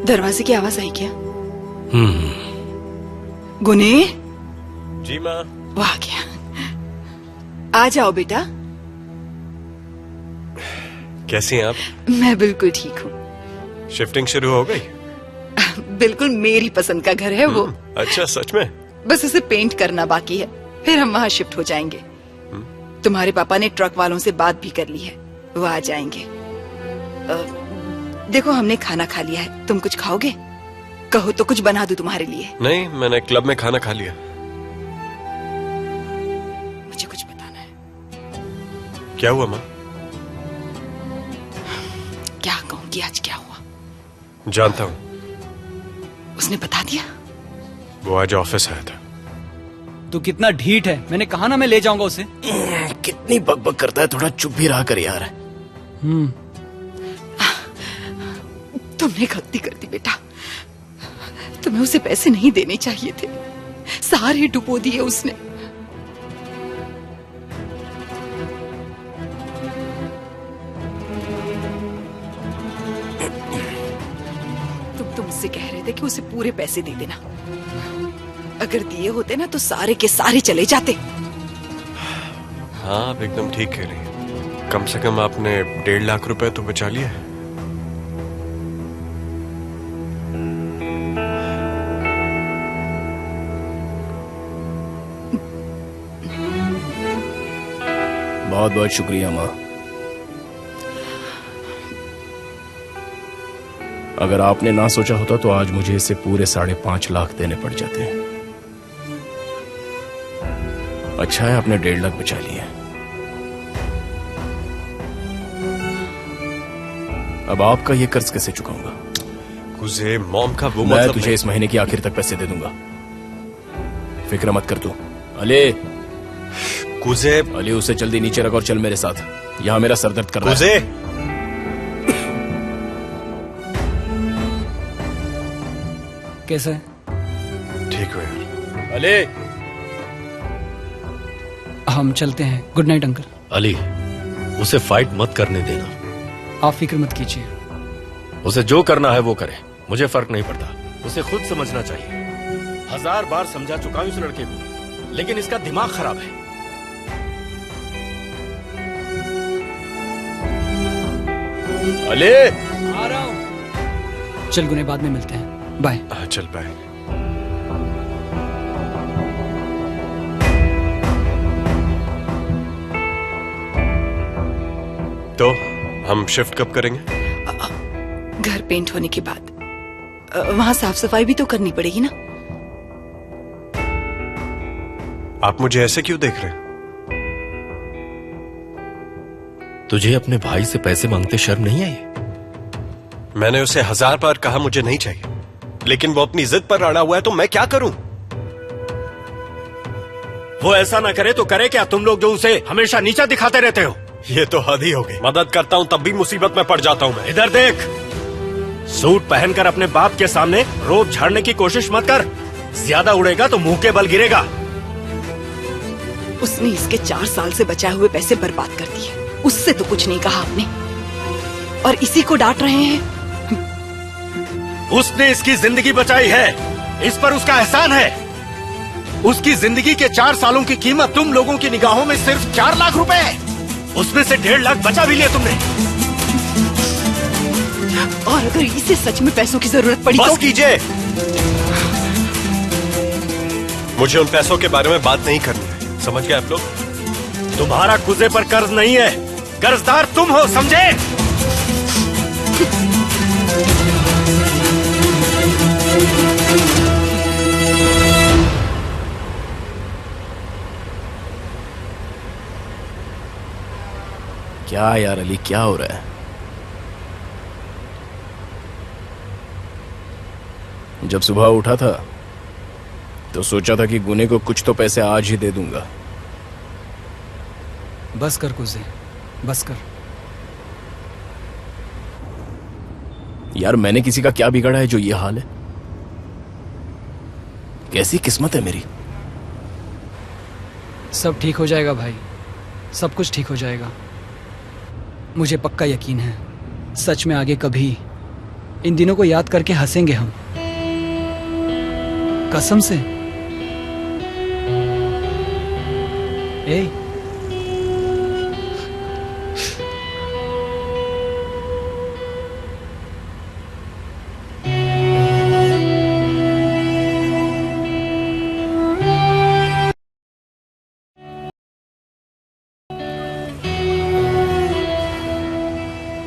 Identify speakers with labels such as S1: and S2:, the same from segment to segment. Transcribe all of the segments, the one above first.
S1: दरवाजे की आवाज आई क्या? गुने।
S2: जी माँ।
S1: वो आ गया। आ जाओ बेटा।
S2: कैसी हैं आप?
S1: मैं बिल्कुल ठीक हूँ।
S2: शिफ्टिंग शुरू हो गई?
S1: बिल्कुल मेरी पसंद का घर है वो।
S2: अच्छा, सच में?
S1: बस उसे पेंट करना बाकी है, फिर हम वहाँ शिफ्ट हो जाएंगे। तुम्हारे पापा ने ट्रक वालों से बात भी कर ली है, वो आ जाएंगे। देखो हमने खाना खा लिया है, तुम कुछ खाओगे? कहो तो कुछ बना दूं तुम्हारे लिए।
S2: नहीं, मैंने क्लब में खाना खा लिया।
S1: मुझे कुछ बताना है।
S2: क्या हुआ माँ?
S1: क्या कहूँगी आज क्या हुआ?
S2: जानता हूँ।
S1: उसने बता दिया?
S2: वो आज ऑफिस आया था।
S3: तू कितना ढीठ है, मैंने कहा ना मैं ले जाऊंगा उसे।
S4: कितनी बकबक करता है, थोड़ा चुप भी रहा कर यार।
S1: तुमने गलती कर दी बेटा, तुम्हें उसे पैसे नहीं देने चाहिए थे, सारे डुबो दिए उसने। तुम मुझसे कह रहे थे कि उसे पूरे पैसे दे देना, अगर दिए होते ना तो सारे के सारे चले जाते।
S2: हाँ, आप एकदम ठीक कह रही हैं। कम से कम आपने 1.5 लाख रुपए तो बचा लिए।
S4: बहुत बहुत शुक्रिया माँ। अगर आपने ना सोचा होता तो आज मुझे इसे पूरे 5.5 लाख देने पड़ जाते। अच्छा है आपने 1.5 लाख बचा लिए। अब आपका ये कर्ज कैसे चुकाऊंगा?
S2: कुजे, मॉम का वो
S4: मैं
S2: मतलब
S4: तुझे इस महीने की आखिर तक पैसे दे दूंगा, फिक्र मत कर तू। अली,
S2: कुजे,
S4: अली उसे जल्दी नीचे रख और चल मेरे साथ, यहाँ मेरा सर दर्द कर रहा है।
S2: कुजे,
S3: कैसा है?
S2: ठीक हो यार?
S4: अली,
S3: हम चलते हैं। Good night uncle.
S5: अली, उसे फाइट मत करने देना।
S3: आप फिक्र मत कीजिए।
S5: उसे जो करना है वो करे, मुझे फर्क नहीं पड़ता। उसे खुद समझना चाहिए। 1000 बार समझा चुका हूं इस लड़के को, लेकिन इसका दिमाग खराब है।
S4: अली,
S3: आ रहा हूं। चल गुने, बाद में मिलते हैं। बाय।
S2: हाँ, चल बाय। तो हम शिफ्ट कब करेंगे?
S1: घर पेंट होने के बाद। वहाँ साफ सफाई भी तो करनी पड़ेगी ना।
S2: आप मुझे ऐसे क्यों देख रहे हैं?
S5: तुझे अपने भाई से पैसे मांगते शर्म नहीं आई?
S2: मैंने उसे 1000 बार कहा मुझे नहीं चाहिए, लेकिन वो अपनी जिद पर अड़ा हुआ है, तो मैं क्या करूं?
S5: वो ऐसा ना करे तो करे क्या? तुम लोग जो उसे हमेशा नीचा दिखाते रहते हो।
S2: ये तो हद ही हो गई। मदद करता हूं तब भी मुसीबत में पड़ जाता हूं मैं।
S5: इधर देख, सूट पहनकर अपने बाप के सामने रोब झाड़ने की कोशिश मत कर, ज्यादा उड़ेगा तो मुंह के बल गिरेगा।
S1: उसने इसके 4 साल से बचाए हुए पैसे बर्बाद कर दिए, उससे तो कुछ नहीं कहा आपने, और इसी को डांट रहे हैं।
S5: उसने इसकी जिंदगी बचाई है, इस पर उसका एहसान है। उसकी जिंदगी के 4 सालों की कीमत तुम लोगों की निगाहों में सिर्फ 4 लाख रुपए है, उसमें से 1.5 लाख बचा भी लिया तुमने।
S1: और अगर इसे सच में पैसों की जरूरत पड़ी
S2: बस
S1: तो?
S2: कीजिए, मुझे उन पैसों के बारे में बात नहीं करनी है, समझ गए आप लोग?
S5: तुम्हारा कुजे पर कर्ज नहीं है, कर्जदार तुम हो, समझे?
S4: क्या यार अली, क्या हो रहा है? जब सुबह उठा था तो सोचा था कि गुने को कुछ तो पैसे आज ही दे दूंगा।
S3: बस कर कुजे, बस कर।
S4: यार मैंने किसी का क्या बिगाड़ा है जो ये हाल है? कैसी किस्मत है मेरी।
S3: सब ठीक हो जाएगा भाई, सब कुछ ठीक हो जाएगा। मुझे पक्का यकीन है, सच में आगे कभी इन दिनों को याद करके हंसेंगे हम, कसम से। ए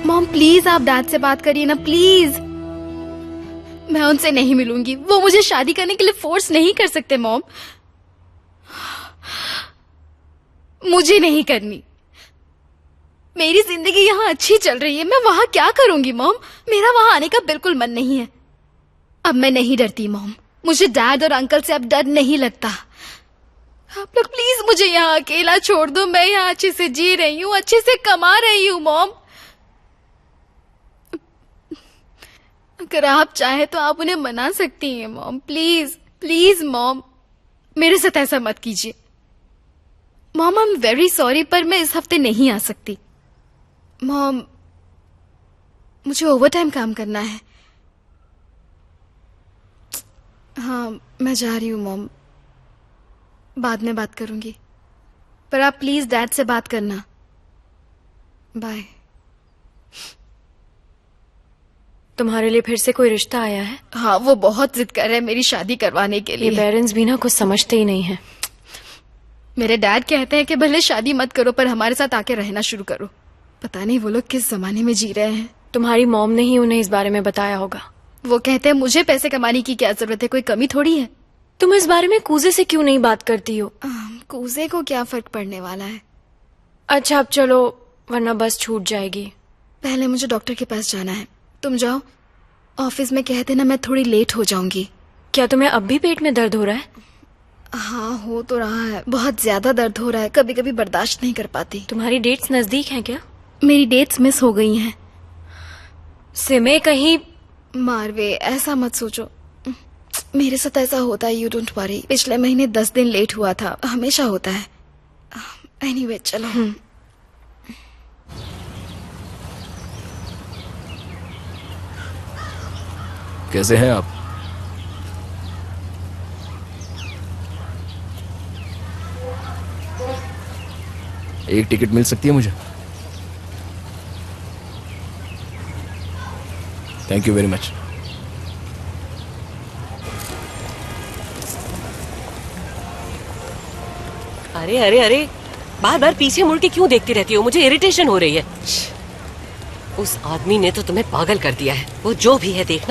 S6: मॉम प्लीज आप डैड से बात करिए ना, प्लीज। मैं उनसे नहीं मिलूंगी, वो मुझे शादी करने के लिए फोर्स नहीं कर सकते मॉम। मुझे नहीं करनी। मेरी जिंदगी यहाँ अच्छी चल रही है, मैं वहां क्या करूंगी मॉम? मेरा वहां आने का बिल्कुल मन नहीं है। अब मैं नहीं डरती मॉम, मुझे डैड और अंकल से अब डर नहीं लगता। आप लोग प्लीज मुझे यहाँ अकेला छोड़ दो, मैं यहाँ अच्छे से जी रही हूँ, अच्छे से कमा रही हूँ मॉम। अगर आप चाहे तो आप उन्हें मना सकती हैं मॉम, प्लीज प्लीज मॉम, मेरे साथ ऐसा मत कीजिए। Mom I am very sorry, पर मैं इस हफ्ते नहीं आ सकती। मॉम मुझे ओवर टाइम काम करना है। हाँ मैं जा रही हूँ मॉम, बाद में बात करूंगी, पर आप प्लीज डैड से बात करना। बाय।
S7: तुम्हारे लिए फिर से कोई रिश्ता आया है?
S6: हाँ वो बहुत जिद कर रहे हैं मेरी शादी करवाने के
S7: ये
S6: लिए।
S7: पेरेंट्स भी ना कुछ समझते ही नहीं है।
S6: मेरे डैड कहते हैं कि भले शादी मत करो पर हमारे साथ आके रहना शुरू करो। पता नहीं वो लोग किस जमाने में जी रहे हैं।
S7: तुम्हारी मॉम ने ही उन्हें इस बारे में बताया होगा।
S6: वो कहते हैं मुझे पैसे कमाने की क्या जरूरत है, कोई कमी थोड़ी है।
S7: तुम इस बारे में कूजे से क्यों नहीं बात करती हो?
S6: कूजे को क्या फर्क पड़ने वाला है।
S7: अच्छा अब चलो, वरना बस छूट जाएगी।
S6: पहले मुझे डॉक्टर के पास जाना है, तुम जाओ। ऑफिस में कहते ना मैं थोड़ी लेट हो जाऊंगी।
S7: क्या तुम्हें अब भी पेट में दर्द हो रहा है?
S6: हाँ हो तो रहा है, बहुत ज्यादा दर्द हो रहा है, कभी कभी बर्दाश्त नहीं कर पाती।
S7: तुम्हारी डेट्स नजदीक हैं क्या?
S6: मेरी डेट्स मिस हो गई हैं।
S7: सिमे कहीं
S6: मारवे ऐसा मत सोचो, मेरे साथ ऐसा होता है, यू डोंट वरी। पिछले महीने 10 दिन लेट हुआ था, हमेशा होता है। एनीवे चलो।
S4: कैसे हैं आप? एक टिकट मिल सकती है मुझे? Thank you very much.
S8: अरे अरे अरे, बार बार पीछे मुड़ के क्यों देखती रहती हो? मुझे इरिटेशन हो रही है। उस आदमी ने तो तुम्हें पागल कर दिया है। वो जो भी है देखना